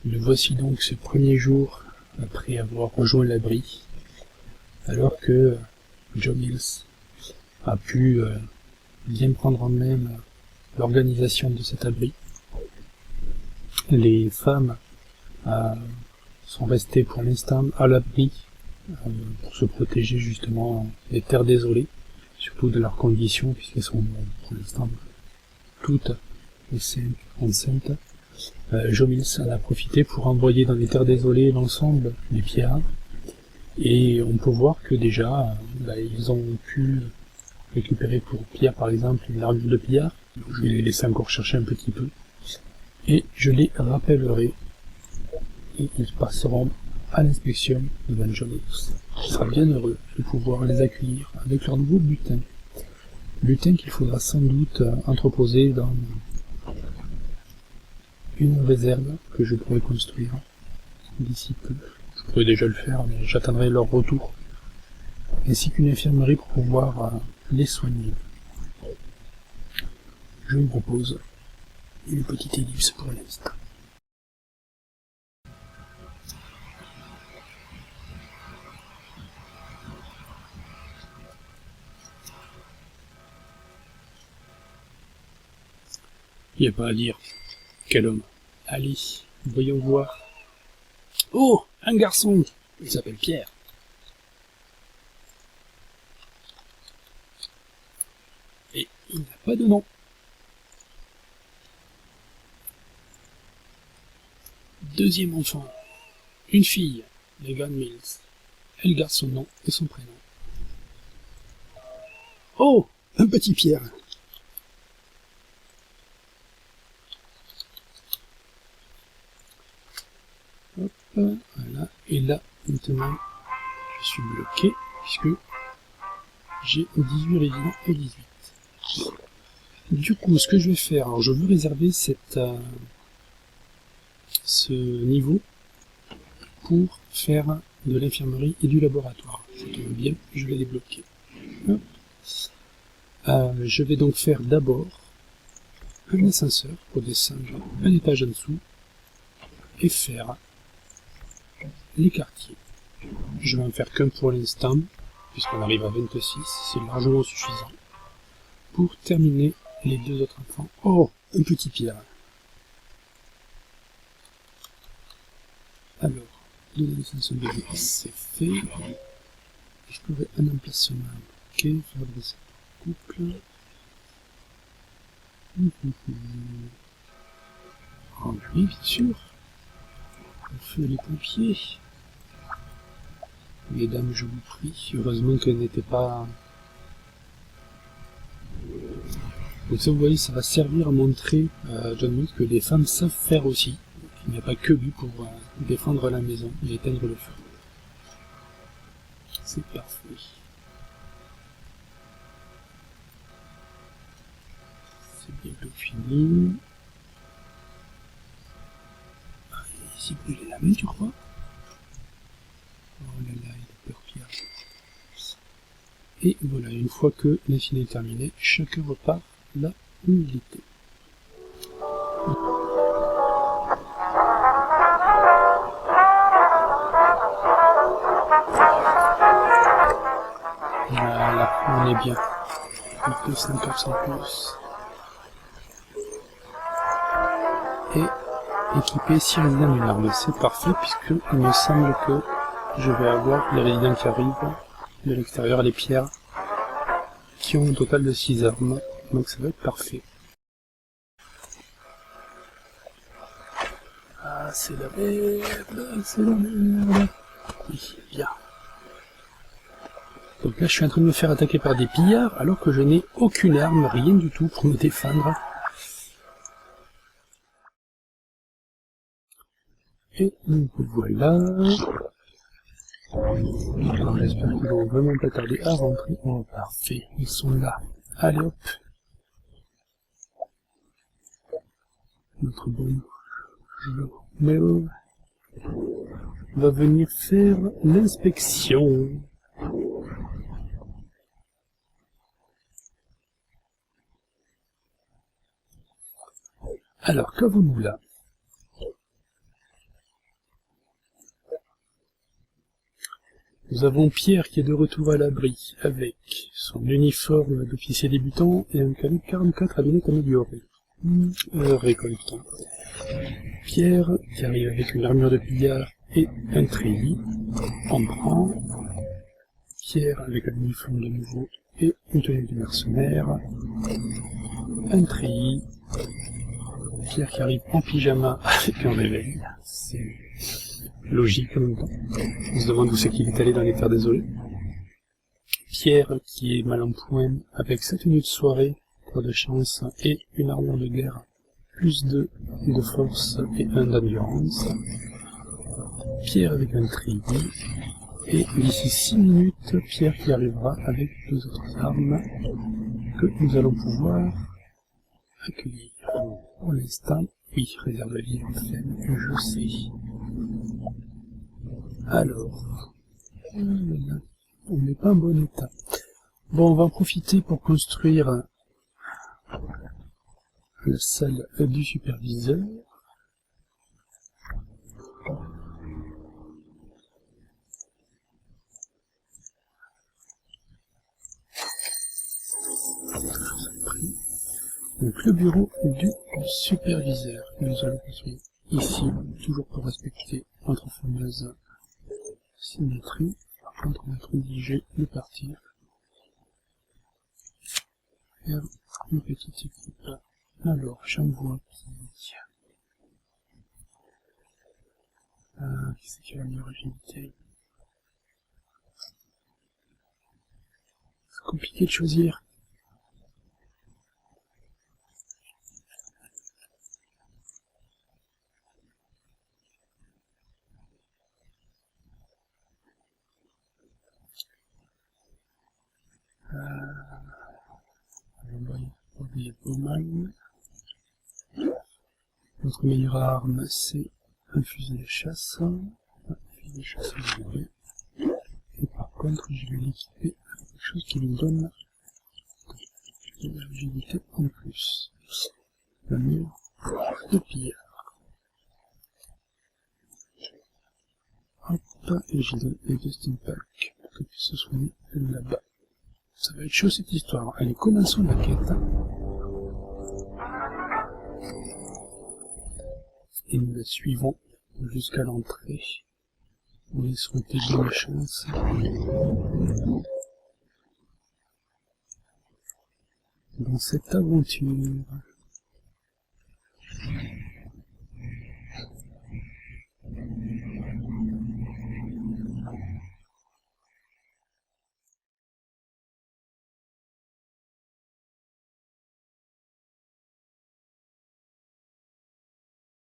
Le voici donc ce premier jour après avoir rejoint l'abri, alors que Joe Mills a pu bien prendre en main l'organisation de cet abri. Les femmes sont restées pour l'instant à l'abri pour se protéger justement des terres désolées, surtout de leurs conditions, puisqu'elles sont pour l'instant toutes enceintes. Joe Mills en a profité pour envoyer dans les terres désolées l'ensemble des pierres, et on peut voir que déjà ils ont pu récupérer pour pierre par exemple une armure de pillard. Donc, je vais les laisser encore chercher un petit peu et je les rappellerai et ils passeront à l'inspection devant Joe Mills. Il sera bien heureux de pouvoir les accueillir avec leur nouveau butin. Butin qu'il faudra sans doute entreposer dans une réserve que je pourrais construire d'ici peu. Je pourrais déjà le faire, mais j'attendrai leur retour, ainsi qu'une infirmerie pour pouvoir les soigner. Je vous propose une petite ellipse pour l'instant. Il n'y a pas à dire. Quel homme. Allez, voyons voir. Oh, un garçon. Il s'appelle Pierre. Et il n'a pas de nom. Deuxième enfant. Une fille, Megan Mills. Elle garde son nom et son prénom. Oh, un petit Pierre. Hop, voilà. Et là, maintenant, je suis bloqué, puisque j'ai 18 résidents et 18. Du coup, ce que je vais faire, alors je veux réserver ce niveau pour faire de l'infirmerie et du laboratoire. Ça tombe bien, je vais débloquer. Je vais donc faire d'abord un ascenseur pour descendre un étage en dessous et faire les quartiers. Je vais en faire qu'un pour l'instant, puisqu'on arrive à 26, c'est largement suffisant pour terminer les deux autres enfants. Oh, un petit Pierre. Alors, l'ascenseur de vie, c'est fait. Je trouverai un emplacement. Ok, faire de cette couple. Oh oui, bien sûr. On fait les pompiers. Mesdames, je vous prie. Heureusement qu'elle n'était pas... Donc ça, vous voyez, ça va servir à montrer à John Mills que les femmes savent faire aussi. Il n'y a pas que lui pour défendre la maison et éteindre le feu. C'est parfait. C'est bientôt fini. Ah, il s'est brûlé la main, tu crois? Oh là là, il a peur, Pierre. Et voilà, une fois que la finale est terminée, chacun repart là où il était. Voilà, on est bien. Un peu 5% plus. Et équiper 6 résidents d'une arme. C'est parfait puisque il me semble que je vais avoir les résidents qui arrivent de l'extérieur, les pierres, qui ont un total de 6 armes. Donc ça va être parfait. Ah, c'est la merde, c'est la merde. Oui, bien. Donc là, je suis en train de me faire attaquer par des pillards, alors que je n'ai aucune arme, rien du tout pour me défendre. Et donc voilà. Alors j'espère qu'ils vont vraiment pas tarder à rentrer. Oh, parfait, ils sont là. Allez hop. Notre bon Mel va venir faire l'inspection. Alors, qu'avons-nous là? Nous avons Pierre qui est de retour à l'abri, avec son uniforme d'officier débutant et un calibre 44 à lunette améliorée. Récoltant. Pierre qui arrive avec une armure de pillard et un treillis. On prend. Pierre avec un uniforme de nouveau et une tenue de mercenaire. Un treillis. Pierre qui arrive en pyjama avec un réveil. C'est logique en même temps. On se demande où c'est qu'il est allé dans les terres désolées. Pierre qui est mal en point avec sa tenue de soirée, pour de chance, et une armure de guerre, plus 2 de force et 1 d'endurance. Pierre avec un treillis. Et d'ici 6 minutes, Pierre qui arrivera avec 2 autres armes que nous allons pouvoir accueillir. Pour l'instant, oui, réserve de vie faible, je sais. Alors, on n'est pas en bon état. Bon, on va en profiter pour construire la salle du superviseur. Donc le bureau du superviseur que nous allons construire ici, toujours pour respecter notre fameuse symétrie. Par contre, on va être obligé de partir faire une petite équipe. Alors, j'envoie qui... qui c'est qui a la meilleure agilité? C'est compliqué de choisir. Il y a pas mal. Notre meilleure arme, c'est un fusil de chasse. Un fusil de chasse amélioré. Et par contre, je vais l'équiper avec quelque chose qui lui donne de l'agilité en plus. La mur de pillard. Hop, et j'ai donné les deux steampunk pour que puisse se soigner là-bas. Ça va être chaud cette histoire. Allez, commençons la quête. Et nous la suivons jusqu'à l'entrée. Nous laisserons payer la chance. Dans cette aventure.